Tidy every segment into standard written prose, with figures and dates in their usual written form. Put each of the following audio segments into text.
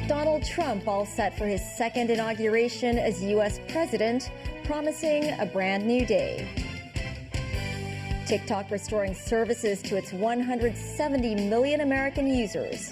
Donald Trump all set for his second inauguration as U.S. president, promising a brand new day. TikTok restoring services to its 170 million American users.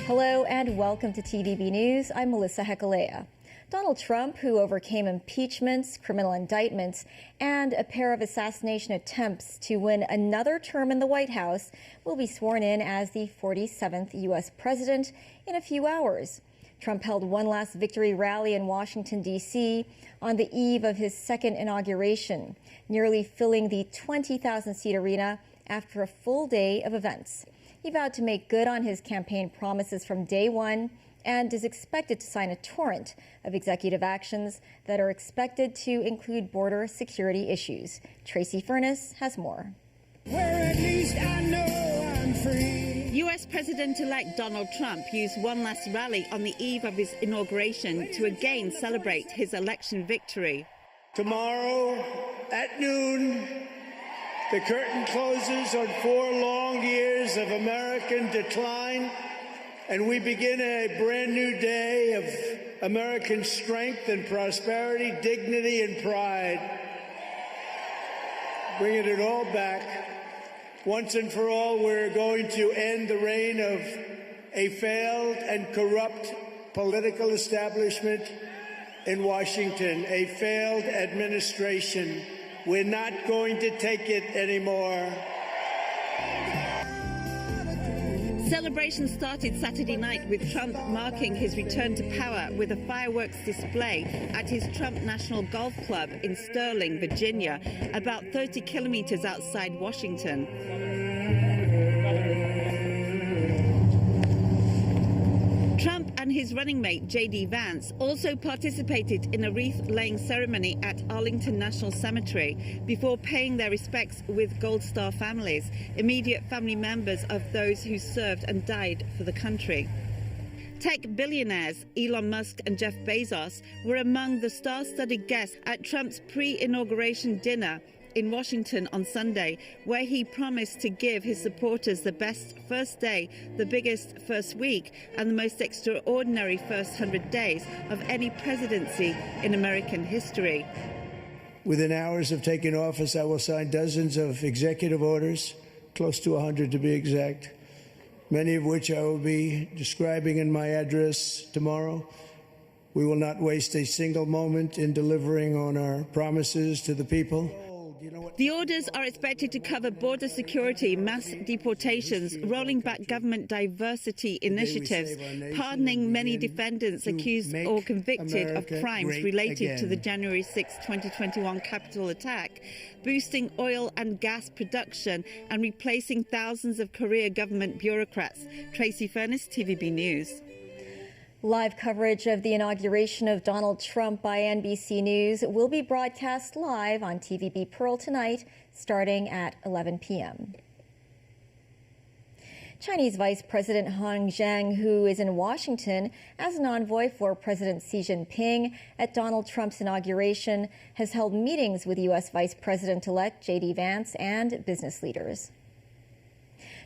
Hello and welcome to TVB News. I'm Melissa Hekalea. Donald Trump, who overcame impeachments, criminal indictments, and a pair of assassination attempts to win another term in the White House, will be sworn in as the 47th U.S. president in a few hours. Trump held one last victory rally in Washington, D.C. on the eve of his second inauguration, nearly filling the 20,000-seat arena after a full day of events. He vowed to make good on his campaign promises from day one and is expected to sign a torrent of executive actions that are expected to include border security issues. Tracy Furness has more. Where at least I know I'm free. U.S. President-elect Donald Trump used one last rally on the eve of his inauguration to again celebrate his election victory. Tomorrow at noon, the curtain closes on 4 long years of American decline, and we begin a brand new day of American strength and prosperity, dignity and pride. Bringing it all back. Once and for all, we're going to end the reign of a failed and corrupt political establishment in Washington, a failed administration. We're not going to take it anymore. Celebrations started Saturday night with Trump marking his return to power with a fireworks display at his Trump National Golf Club in Sterling, Virginia, about 30 kilometers outside Washington. Trump and his running mate, J.D. Vance, also participated in a wreath-laying ceremony at Arlington National Cemetery before paying their respects with Gold Star families, immediate family members of those who served and died for the country. Tech billionaires Elon Musk and Jeff Bezos were among the star-studded guests at Trump's pre-inauguration dinner in Washington on Sunday, where he promised to give his supporters the best first day, the biggest first week, and the most extraordinary first 100 days of any presidency in American history. Within hours of taking office, I will sign dozens of executive orders, close to 100 to be exact, many of which I will be describing in my address tomorrow. We will not waste a single moment in delivering on our promises to the people. The orders are expected to cover border security, mass deportations, rolling back government diversity initiatives, pardoning many defendants accused or convicted of crimes related to the January 6, 2021 Capitol attack, boosting oil and gas production, and replacing thousands of career government bureaucrats. Tracy Furness, TVB News. Live coverage of the inauguration of Donald Trump by NBC News will be broadcast live on TVB Pearl tonight, starting at 11 p.m. Chinese Vice President Han Zheng, who is in Washington as an envoy for President Xi Jinping at Donald Trump's inauguration, has held meetings with U.S. Vice President-elect J.D. Vance and business leaders.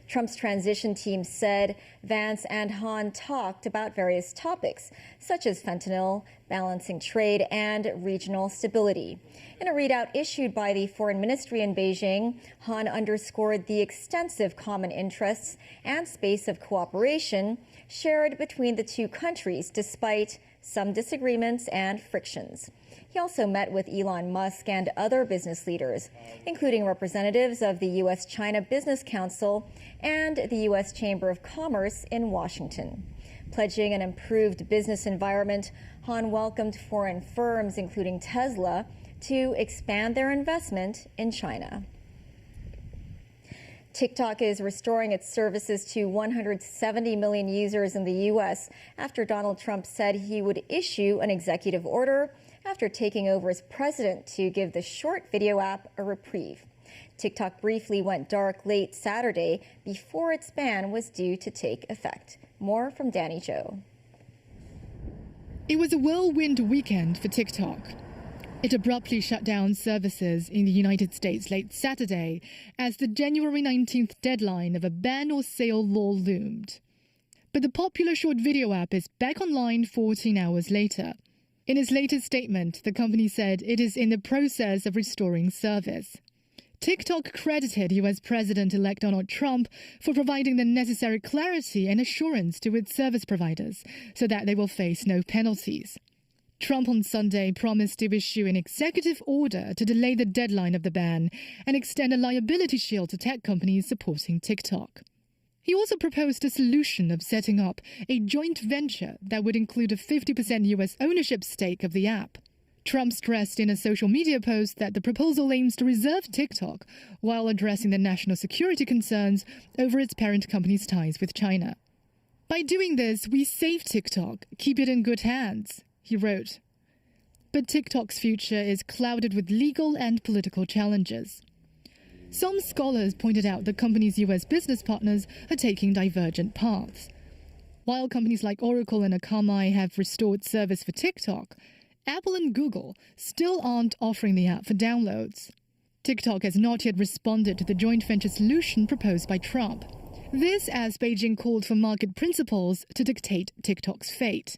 Trump's transition team said Vance and Han talked about various topics, such as fentanyl, balancing trade, and regional stability. In a readout issued by the Foreign Ministry in Beijing, Han underscored the extensive common interests and space of cooperation shared between the two countries, despite some disagreements and frictions. He also met with Elon Musk and other business leaders, including representatives of the U.S.-China Business Council and the U.S. Chamber of Commerce in Washington. Pledging an improved business environment, Han welcomed foreign firms, including Tesla, to expand their investment in China. TikTok is restoring its services to 170 million users in the U.S. after Donald Trump said he would issue an executive order after taking over as president to give the short video app a reprieve. TikTok briefly went dark late Saturday before its ban was due to take effect. More from Danny Joe. It was a whirlwind weekend for TikTok. It abruptly shut down services in the United States late Saturday as the January 19th deadline of a ban or sale law loomed. But the popular short video app is back online 14 hours later. In its latest statement, the company said it is in the process of restoring service. TikTok credited US President-elect Donald Trump for providing the necessary clarity and assurance to its service providers so that they will face no penalties. Trump on Sunday promised to issue an executive order to delay the deadline of the ban and extend a liability shield to tech companies supporting TikTok. He also proposed a solution of setting up a joint venture that would include a 50% US ownership stake of the app. Trump stressed in a social media post that the proposal aims to reserve TikTok while addressing the national security concerns over its parent company's ties with China. By doing this, we save TikTok, keep it in good hands, he wrote. But TikTok's future is clouded with legal and political challenges. Some scholars pointed out the company's US business partners are taking divergent paths. While companies like Oracle and Akamai have restored service for TikTok, Apple and Google still aren't offering the app for downloads. TikTok has not yet responded to the joint venture solution proposed by Trump. This as Beijing called for market principles to dictate TikTok's fate.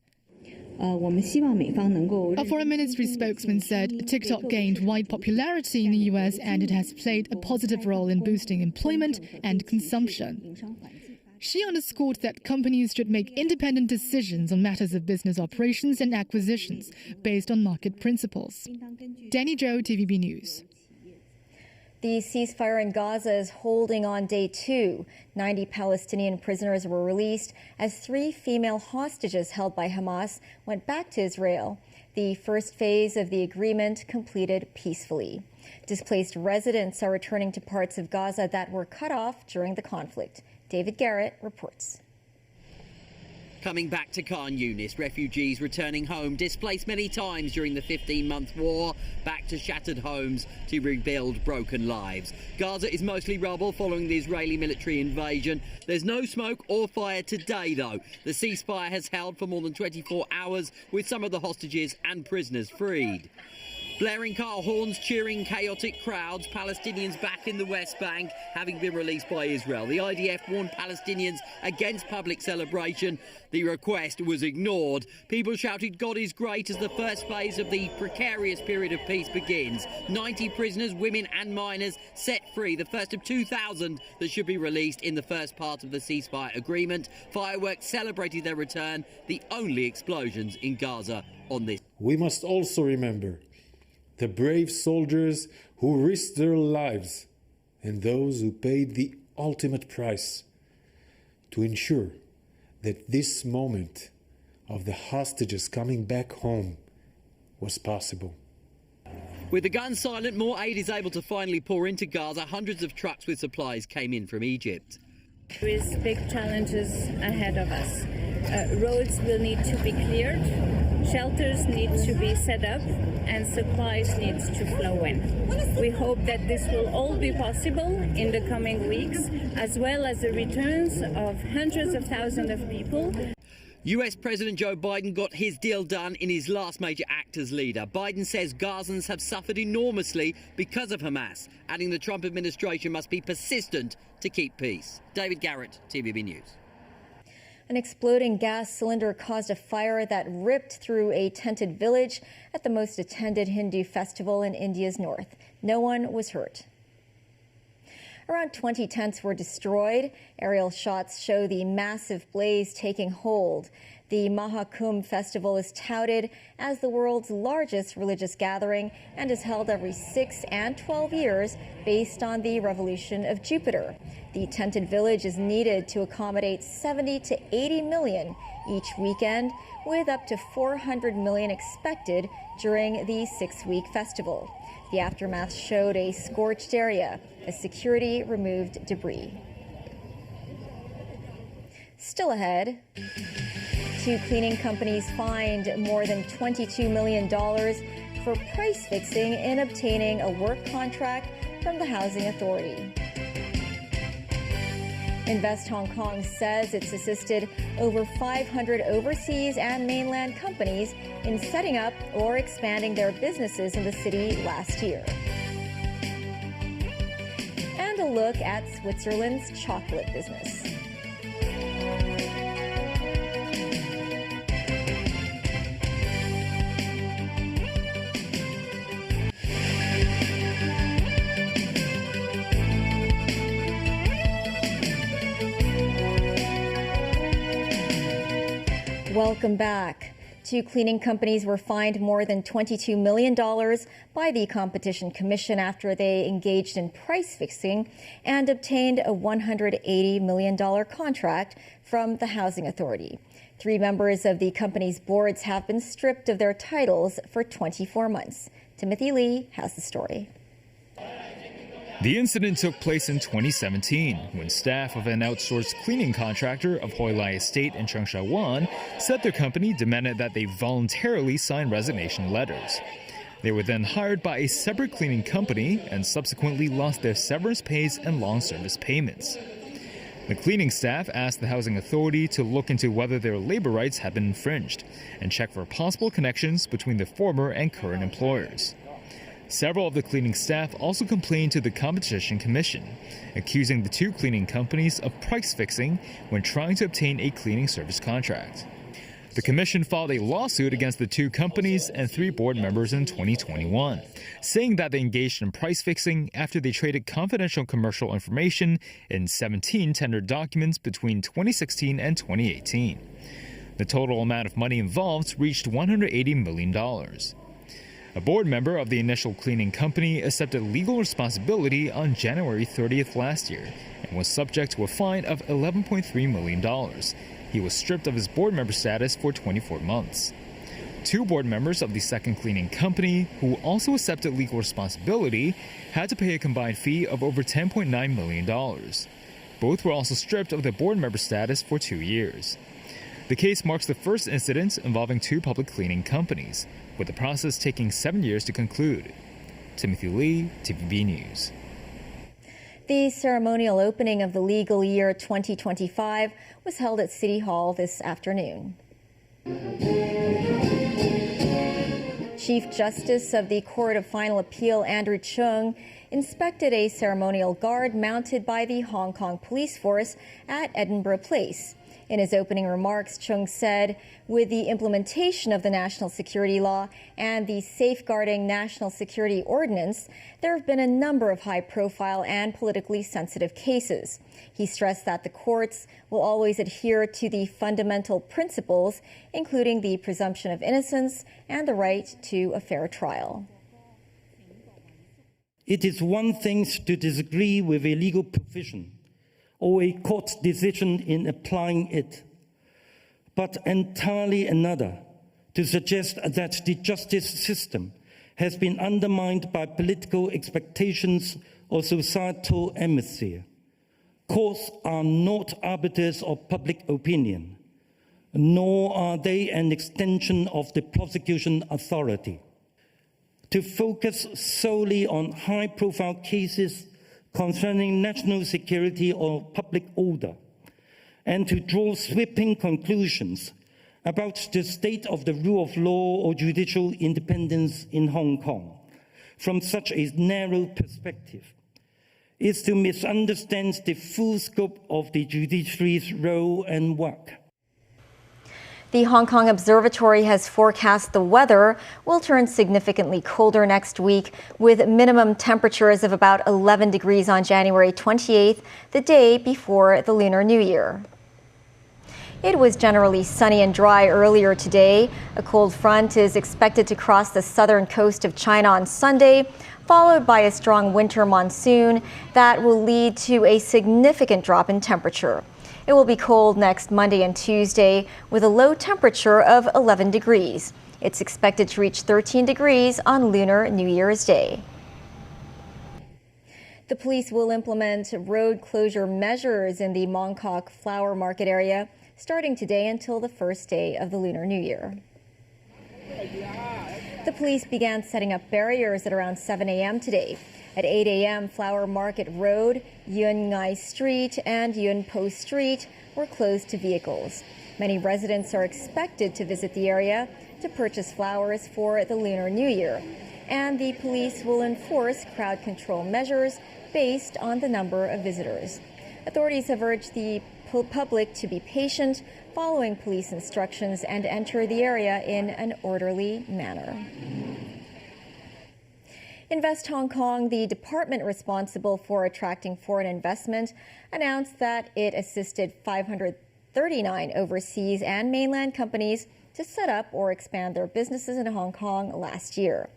A foreign ministry spokesman said TikTok gained wide popularity in the US and it has played a positive role in boosting employment and consumption. She underscored that companies should make independent decisions on matters of business operations and acquisitions based on market principles. Danny Zhou, TVB News. The ceasefire in Gaza is holding on day 2. 90 Palestinian prisoners were released as 3 female hostages held by Hamas went back to Israel. The first phase of the agreement completed peacefully. Displaced residents are returning to parts of Gaza that were cut off during the conflict. David Garrett reports. Coming back to Khan Yunis, refugees returning home, displaced many times during the 15-month war, back to shattered homes to rebuild broken lives. Gaza is mostly rubble following the Israeli military invasion. There's no smoke or fire today, though. The ceasefire has held for more than 24 hours, with some of the hostages and prisoners freed. Blaring car horns, cheering chaotic crowds, Palestinians back in the West Bank having been released by Israel. The IDF warned Palestinians against public celebration. The request was ignored. People shouted, "God is great," as the first phase of the precarious period of peace begins. 90 prisoners, women and minors, set free, the first of 2,000 that should be released in the first part of the ceasefire agreement. Fireworks celebrated their return, the only explosions in Gaza on this. We must also remember the brave soldiers who risked their lives and those who paid the ultimate price to ensure that this moment of the hostages coming back home was possible. With the guns silent, more aid is able to finally pour into Gaza. Hundreds of trucks with supplies came in from Egypt. There is big challenges ahead of us. Roads will need to be cleared, shelters need to be set up, and supplies need to flow in. We hope that this will all be possible in the coming weeks, as well as the returns of hundreds of thousands of people. US President Joe Biden got his deal done in his last major act as leader. Biden says Gazans have suffered enormously because of Hamas, adding the Trump administration must be persistent to keep peace. David Garrett, TVB News. An exploding gas cylinder caused a fire that ripped through a tented village at the most attended Hindu festival in India's north. No one was hurt. Around 20 tents were destroyed. Aerial shots show the massive blaze taking hold. The Mahakumbh festival is touted as the world's largest religious gathering and is held every 6 and 12 years based on the revolution of Jupiter. The tented village is needed to accommodate 70 to 80 million each weekend, with up to 400 million expected during the 6-week festival. The aftermath showed a scorched area as security removed debris. Still ahead, 2 cleaning companies fined more than $22 million for price fixing in obtaining a work contract from the Housing Authority. Invest Hong Kong says it's assisted over 500 overseas and mainland companies in setting up or expanding their businesses in the city last year. And a look at Switzerland's chocolate business. Welcome back. Two cleaning companies were fined more than $22 million by the Competition Commission after they engaged in price fixing and obtained a $180 million contract from the Housing Authority. 3 members of the company's boards have been stripped of their titles for 24 months. Timothy Lee has the story. The incident took place in 2017 when staff of an outsourced cleaning contractor of Hoi Lai Estate in Chengsha Wan said their company demanded that they voluntarily sign resignation letters. They were then hired by a separate cleaning company and subsequently lost their severance pays and long service payments. The cleaning staff asked the Housing Authority to look into whether their labor rights had been infringed and check for possible connections between the former and current employers. Several of the cleaning staff also complained to the Competition Commission, accusing the 2 cleaning companies of price fixing when trying to obtain a cleaning service contract. The commission filed a lawsuit against the 2 companies and 3 board members in 2021, saying that they engaged in price fixing after they traded confidential commercial information in 17 tendered documents between 2016 and 2018. The total amount of money involved reached $180 million. A board member of the initial cleaning company accepted legal responsibility on January 30th last year and was subject to a fine of $11.3 million. He was stripped of his board member status for 24 months. 2 board members of the second cleaning company, who also accepted legal responsibility, had to pay a combined fee of over $10.9 million. Both were also stripped of their board member status for 2 years. The case marks the first incident involving 2 public cleaning companies, with the process taking 7 years to conclude. Timothy Lee, TVB News. The ceremonial opening of the legal year 2025 was held at City Hall this afternoon. Chief Justice of the Court of Final Appeal Andrew Chung inspected a ceremonial guard mounted by the Hong Kong police force at Edinburgh Place. In his opening remarks, Chung said, with the implementation of the national security law and the Safeguarding National Security Ordinance, there have been a number of high-profile and politically sensitive cases. He stressed that the courts will always adhere to the fundamental principles, including the presumption of innocence and the right to a fair trial. It is one thing to disagree with a legal provision or a court decision in applying it, but entirely another to suggest that the justice system has been undermined by political expectations or societal atmosphere. Courts are not arbiters of public opinion, nor are they an extension of the prosecution authority. To focus solely on high-profile cases concerning national security or public order, and to draw sweeping conclusions about the state of the rule of law or judicial independence in Hong Kong from such a narrow perspective is to misunderstand the full scope of the judiciary's role and work. The Hong Kong Observatory has forecast the weather will turn significantly colder next week, with minimum temperatures of about 11 degrees on January 28th, the day before the Lunar New Year. It was generally sunny and dry earlier today. A cold front is expected to cross the southern coast of China on Sunday, followed by a strong winter monsoon that will lead to a significant drop in temperature. It will be cold next Monday and Tuesday with a low temperature of 11 degrees. It's expected to reach 13 degrees on Lunar New Year's Day. The police will implement road closure measures in the Mong Kok Flower Market area starting today until the first day of the Lunar New Year. The police began setting up barriers at around 7 a.m. today. At 8 a.m., Flower Market Road, Yuen Ngai Street, and Yuen Po Street were closed to vehicles. Many residents are expected to visit the area to purchase flowers for the Lunar New Year. And the police will enforce crowd control measures based on the number of visitors. Authorities have urged the public to be patient, following police instructions, and enter the area in an orderly manner. Invest Hong Kong, the department responsible for attracting foreign investment, announced that it assisted 539 overseas and mainland companies to set up or expand their businesses in Hong Kong last year,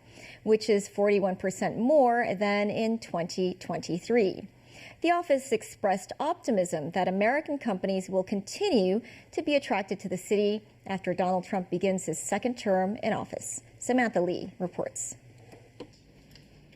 which is 41% more than in 2023. The office expressed optimism that American companies will continue to be attracted to the city after Donald Trump begins his second term in office. Samantha Lee reports.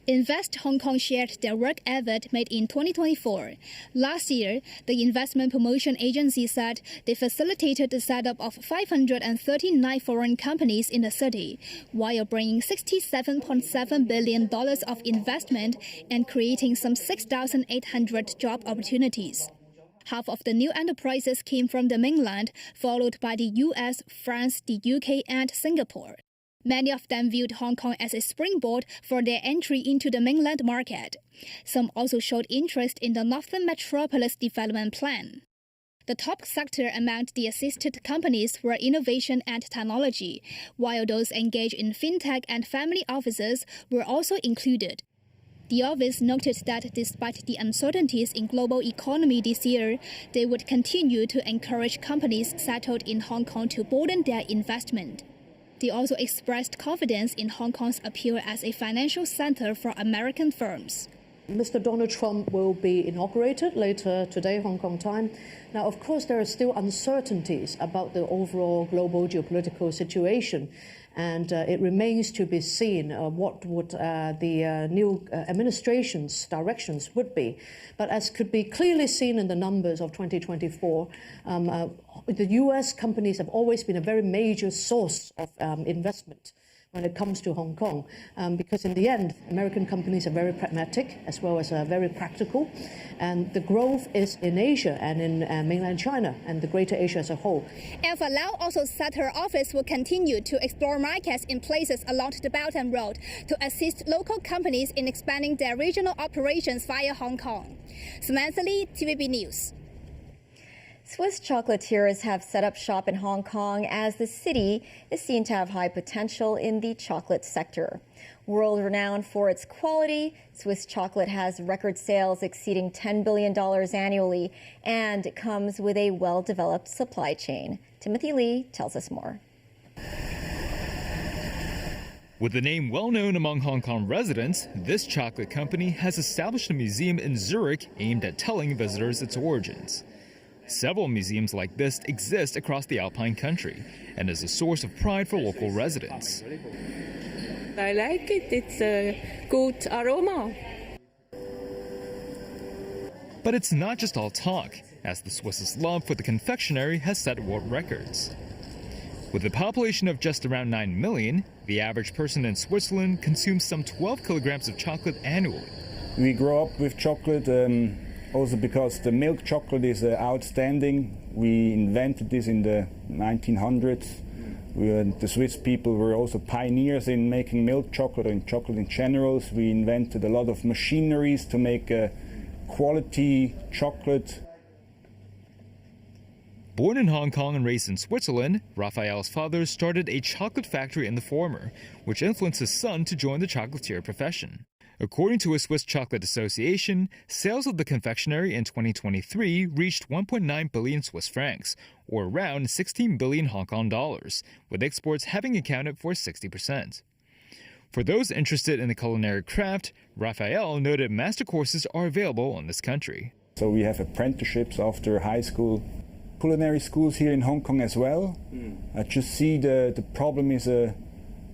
Invest Hong Kong shared their work effort made in 2024. Last year, the investment promotion agency said they facilitated the setup of 539 foreign companies in the city, while bringing $67.7 billion of investment and creating some 6,800 job opportunities. Half of the new enterprises came from the mainland, followed by the US, France, the UK, and Singapore. Many of them viewed Hong Kong as a springboard for their entry into the mainland market. Some also showed interest in the Northern Metropolis Development Plan. The top sector among the assisted companies were innovation and technology, while those engaged in fintech and family offices were also included. The office noted that despite the uncertainties in global economy this year, they would continue to encourage companies settled in Hong Kong to broaden their investment. They also expressed confidence in Hong Kong's appeal as a financial center for American firms. Mr. Donald Trump will be inaugurated later today, Hong Kong time. Now, of course, there are still uncertainties about the overall global geopolitical situation, and it remains to be seen what would the new administration's directions would be. But as could be clearly seen in the numbers of 2024, the U.S. companies have always been a very major source of investment when it comes to Hong Kong, because in the end, American companies are very pragmatic as well as very practical, and the growth is in Asia and in mainland China and the greater Asia as a whole. Alpha Lau also said her office will continue to explore markets in places along the Belt and Road to assist local companies in expanding their regional operations via Hong Kong. Samantha Lee, TVB News. Swiss chocolatiers have set up shop in Hong Kong as the city is seen to have high potential in the chocolate sector. World-renowned for its quality, Swiss chocolate has record sales exceeding $10 billion annually and comes with a well-developed supply chain. Timothy Lee tells us more. With the name well known among Hong Kong residents, this chocolate company has established a museum in Zurich aimed at telling visitors its origins. Several museums like this exist across the Alpine country and is a source of pride for local residents. I like it. It's a good aroma. But it's not just all talk, as the Swiss's love for the confectionery has set world records. With a population of just around 9 million, the average person in Switzerland consumes some 12 kilograms of chocolate annually. We grow up with chocolate. Also because the milk chocolate is outstanding. We invented this in the 1900s. The Swiss people were also pioneers in making milk chocolate and chocolate in general. We invented a lot of machineries to make quality chocolate. Born in Hong Kong and raised in Switzerland, Raphael's father started a chocolate factory in the former, which influenced his son to join the chocolatier profession. According to a Swiss Chocolate Association, sales of the confectionery in 2023 reached 1.9 billion Swiss francs, or around 16 billion Hong Kong dollars, with exports having accounted for 60%. For those interested in the culinary craft, Raphael noted master courses are available in this country. So we have apprenticeships after high school, culinary schools here in Hong Kong as well. I just see the problem is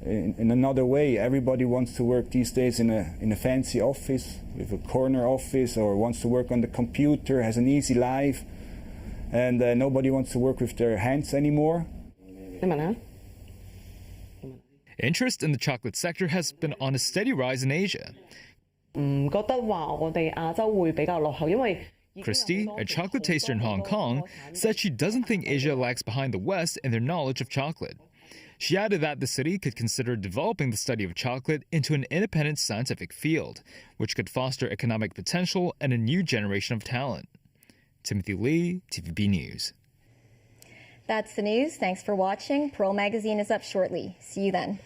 in another way. Everybody wants to work these days in a fancy office, with a corner office, or wants to work on the computer, has an easy life, and nobody wants to work with their hands anymore. Interest in the chocolate sector has been on a steady rise in Asia. Christy, a chocolate taster in Hong Kong, said she doesn't think Asia lags behind the West in their knowledge of chocolate. She added that the city could consider developing the study of chocolate into an independent scientific field, which could foster economic potential and a new generation of talent. Timothy Lee, TVB News. That's the news. Thanks for watching. Pearl Magazine is up shortly. See you then.